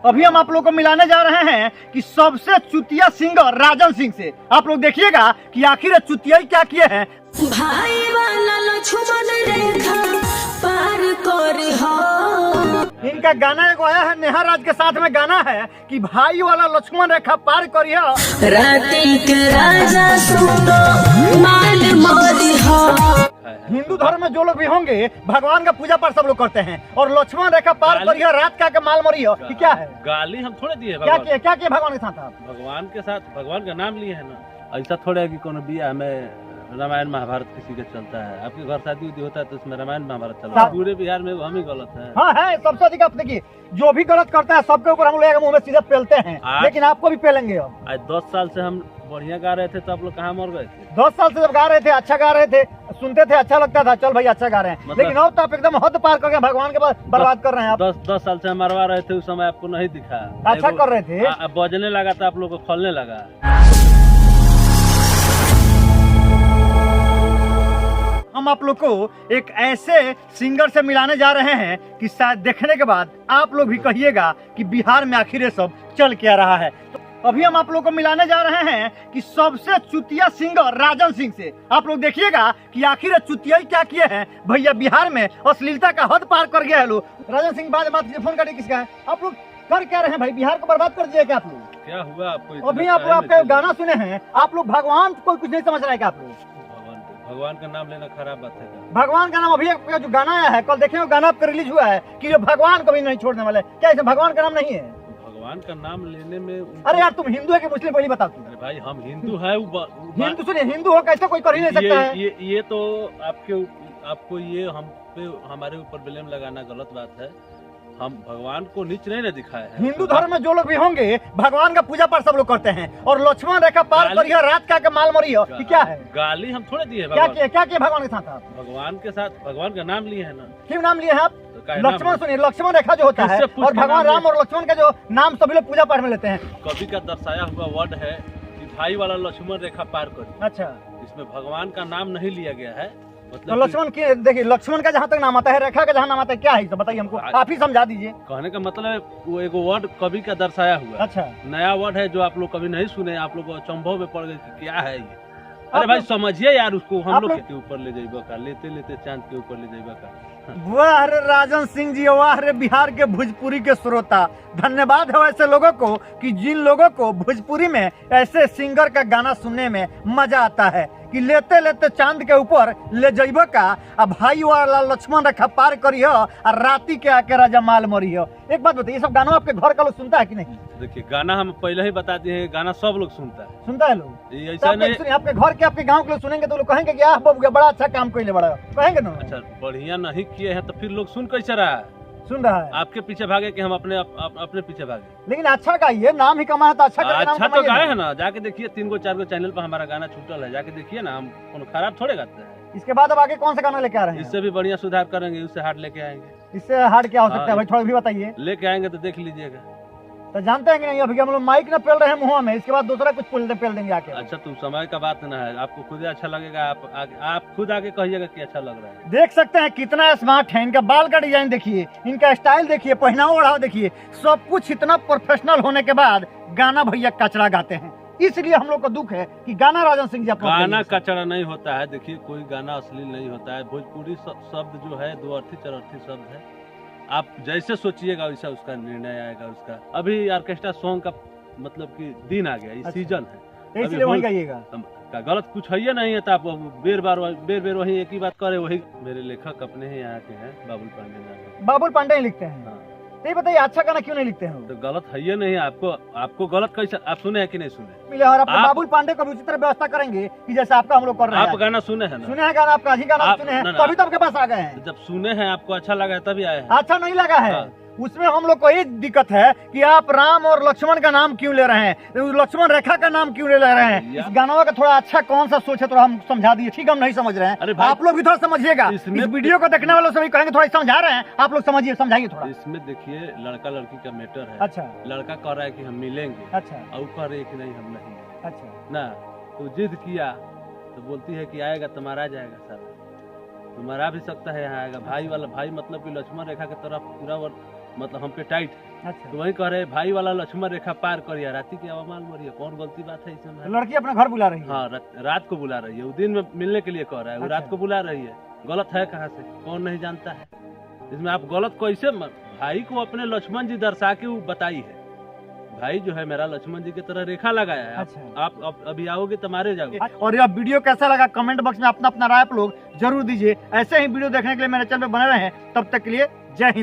अभी हम आप लोग को मिलाने जा रहे हैं कि सबसे चुतिया सिंगर राजन सिंह से। आप लोग देखिएगा कि आखिर चुतिया क्या किए हैं। भाई वाला लक्ष्मण रेखा पार कर हो। इनका गाना एक आया है, नेहा राज के साथ में गाना है कि भाई वाला लक्ष्मण रेखा पार करिए। राती के राजा सुनो माल मोरी हो। हिंदू धर्म में जो लोग भी होंगे भगवान का पूजा पाठ सब लोग करते हैं और लक्ष्मण रेखा पार करिए रात का माल मरिए। क्या है गाली हम थोड़े दिए क्या किए भगवान के साथ? आप भगवान के साथ भगवान का नाम लिए है ना। ऐसा थोड़ा है कि कोनो बिया में रामायण महाभारत किसी का चलता है। आपके घर शादी उदी होता है तो उसमें रामायण महाभारत चलता है। पूरे बिहार में हम ही गलत है। हाँ है सबसे अधिक। आप देखिए जो भी गलत करता है सबके ऊपर हम लोग मुंह में सीधे पेलते हैं, लेकिन आपको भी पेलेंगे। अब आज 10 साल से हम बढ़िया गा रहे थे तो आप लोग कहाँ मर गए थे? 10 साल से जब गा रहे थे, अच्छा गा रहे थे, सुनते थे, अच्छा लगता था, चल भाई अच्छा गा रहे हैं, लेकिन अब तो आप एकदम हद पार करके भगवान के पास बर्बाद कर रहे हैं। आप 10 साल से हम मरवा रहे थे, उस समय आपको नहीं दिखा। अच्छा कर रहे थे, अब बजने लगा तो आप लोग को खोलने लगा। हम आप लोग को एक ऐसे सिंगर से मिलाने जा रहे हैं कि शायद देखने के बाद आप लोग भी कहिएगा कि बिहार में आखिर ये सब चल क्या रहा है। तो अभी हम आप लोग को मिलाने जा रहे हैं कि सबसे चुतिया सिंगर राजन सिंह से। आप लोग देखिएगा कि आखिर चुतिया क्या किए हैं भैया। बिहार में अश्लीलता का हद पार कर गया है लोग। राजन सिंह बाद बात फोन करके किसका है? आप लोग कर क्या रहे हैं भाई? बिहार को बर्बाद कर दिया क्या आप लोग? क्या हुआ आपको? अभी आप लोग आपका गाना सुने हैं, आप लोग भगवान को कुछ नहीं समझ रहे हैं क्या आप लोग? भगवान का नाम लेना खराब बात है। भगवान का नाम अभी जो गाना आया है, कल देखे गाना आपका रिलीज हुआ है कि जो भगवान को भी नहीं छोड़ने वाले। क्या इसे भगवान का नाम नहीं है? भगवान का नाम लेने में अरे यार तुम हिंदू है कि मुस्लिम पहले बताओ। अरे भाई हम हिंदू है। हिंदू सुनिए, हिंदू हो कैसे कोई कर ही नहीं सकता है। ये तो आपको ये हम पे हमारे ऊपर ब्लेम लगाना गलत बात है। हम भगवान को नीच नहीं ना दिखाए हैं। हिंदू धर्म में जो लोग भी होंगे भगवान का पूजा पाठ सब लोग करते हैं और लक्ष्मण रेखा पार करिए रात का माल मरिए। क्या है? गाली हम थोड़े दिए। क्या किए भगवान के साथ? आप भगवान के साथ भगवान का नाम लिए है ना। क्यों नाम लिए हैं आप? लक्ष्मण सुनिए, लक्ष्मण रेखा जो होता है और भगवान राम और लक्ष्मण का जो नाम सभी लोग पूजा पाठ में लेते हैं। कवि का दर्शाया हुआ वर्ड है कि भाई वाला लक्ष्मण रेखा पार करिए। अच्छा, इसमें भगवान का नाम नहीं लिया गया है। तो लक्ष्मण की देखिए, लक्ष्मण का जहाँ तक नाम आता है, रेखा का जहाँ नाम आता है, क्या है तो बताइए हमको, आप ही समझा दीजिए। कहने का मतलब वो एक वर्ड कवि का दर्शाया हुआ। अच्छा, नया वर्ड है जो आप लोग कभी नहीं सुने। आप लोग अचंभव में पड़ गए कि क्या है ये। अरे भाई समझिए यार उसको। हम लोग के ऊपर ले जाइबा का, लेते लेते चांद के ऊपर ले जाइबा का। वाह रे राजन सिंह जी, वाह रे बिहार के भोजपुरी के श्रोता। धन्यवाद है ऐसे लोगों को कि जिन लोगों को भोजपुरी में ऐसे सिंगर का गाना सुनने में मजा आता है कि लेते लेते चांद के ऊपर ले जाइबो का, अब भाई वाला लक्ष्मण रेखा पार करियो और राती के आके राजा माल मरियो। एक बात बताइए, सब गाना आपके घर का लोग सुनता है कि नहीं? देखिए गाना हम पहले ही बता दिए हैं, गाना सब लोग सुनता है लोग। ऐसा नहीं आपके घर के आपके गाँव के लोग सुनेंगे तो लोग कहेंगे कि आह बबुआ बड़ा अच्छा काम कर ले, बड़ा कहेंगे ना। अच्छा बढ़िया नहीं किए हैं तो फिर लोग सुन कैसे रहा है? सुन रहा है आपके पीछे भागे कि हम अपने पीछे भागे। लेकिन अच्छा गाइए, नाम ही कमा है तो अच्छा तो गाए है ना। जाके देखिए 3 गो 4 गो चैनल पर हमारा गाना छूटल है, जाके देखिए ना। हम कोनो खराब थोड़े गाते हैं। इसके बाद अब आगे कौन सा गाना लेके आ रहे हैं? इससे भी बढ़िया सुधार करेंगे, उससे हार्ड लेके आएंगे। इससे हार्ड क्या हो सकता है भाई, थोड़ा भी बताइए। लेके आएंगे तो देख लीजिएगा। तो जानते हैं कि नहीं, अभी हम लोग माइक न पेल रहे हैं मुंह में, इसके बाद दूसरा कुछ पेल देंगे आके। अच्छा तुम समय का बात ना है, आपको खुद अच्छा लगेगा। आप खुद आके कहिएगा कि अच्छा लग रहा है। देख सकते हैं कितना स्मार्ट है। इनका बाल का डिजाइन देखिए, इनका स्टाइल देखिए, पहनावा ओढ़ावा देखिए, सब कुछ इतना प्रोफेशनल होने के बाद गाना भैया कचरा गाते हैं। इसलिए हम लोग को दुख है कि गाना राजन सिंह जी गाना कचरा नहीं होता है। देखिए कोई गाना अश्लील नहीं होता है। भोजपुरी शब्द जो है 2 अर्थी 4 अर्थी शब्द है। आप जैसे सोचिएगा वैसा उसका निर्णय आएगा। उसका अभी ऑर्केस्ट्रा सॉन्ग का मतलब कि दिन आ गया, इस सीजन है, इसलिए वही गाइएगा। गलत कुछ है नहीं है तो आप बेर बेर वही एक ही बात करे। वही मेरे लेखक अपने ही यहाँ के हैं, बाबुल पांडे। बाबुल पांडे लिखते हैं। तो ये बताइए अच्छा गाना क्यों नहीं लिखते हैं? तो गलत है ये नहीं। आपको गलत कैसे आप सुने हैं कि नहीं सुने? मिले और बाबुल पांडे को भी उसी तरह व्यवस्था करेंगे कि जैसे आपका हम लोग कर रहे हैं। आप गाना सुने हैं ना? सुने हैं गाना आपका, ही गाना सुने हैं तभी तो आपके पास आ गए हैं। जब सुने हैं आपको अच्छा लगा है तभी आए हैं। अच्छा नहीं लगा है उसमें हम लोग को ये दिक्कत है कि आप राम और लक्ष्मण का नाम क्यों ले रहे हैं, लक्ष्मण रेखा का नाम क्यों ले रहे हैं। इस गाना का थोड़ा अच्छा कौन सा सोच है थोड़ा हम समझा दिए। ठीक हम नहीं समझ रहे हैं, आप लोग भी थोड़ा समझिएगा। इस वीडियो को देखने वालों से भी कहेंगे थोड़ा समझा रहे हैं, आप लोग समझिए, समझाइए थोड़ा। इसमें देखिए लड़का लड़की का मैटर है। अच्छा, लड़का कह रहा है कि हम मिलेंगे। अच्छा, और कह रहे कि नहीं हम नहीं। अच्छा ना तो जिद किया तो बोलती है कि आएगा तुम्हारा जाएगा सर, तुम्हारा भी सकता है यहाँ आएगा। भाई वाला भाई मतलब कि लक्ष्मण रेखा की तरफ पूरा मतलब हम पे टाइट अच्छा। तो वही कह रहे भाई वाला लक्ष्मण रेखा पार करिए, राती की अवमान मरिए, कौन गलती बात है इसमें तो भाई? लड़की अपना घर बुला रही है। हाँ, रात को बुला रही है, वो दिन में मिलने के लिए कह रहा है, वो अच्छा। रात को बुला रही है, गलत है कहाँ से, कौन नहीं जानता है इसमें? आप गलत कैसे भाई को अपने लक्ष्मण जी दर्शा के वो बताई है, भाई जो है मेरा लक्ष्मण जी की तरह रेखा लगाया है। अच्छा। आप अभी आओगे तो मारे जाओगे। और यह वीडियो कैसा लगा कमेंट बॉक्स में अपना अपना राय आप लोग जरूर दीजिए। ऐसे ही वीडियो देखने के लिए मेरे चैनल पे बने रहें। तब तक के लिए जय हिंद।